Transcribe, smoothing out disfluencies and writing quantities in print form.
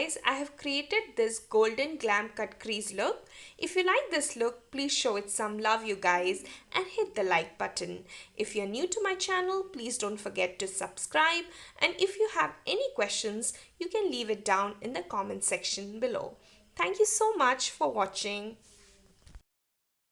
guys, I have created this golden glam cut crease look. If you like this look, please show it some love you guys and hit the like button. If you're new to my channel, please don't forget to subscribe, and if you have any questions, you can leave it down in the comment section below. Thank you so much for watching.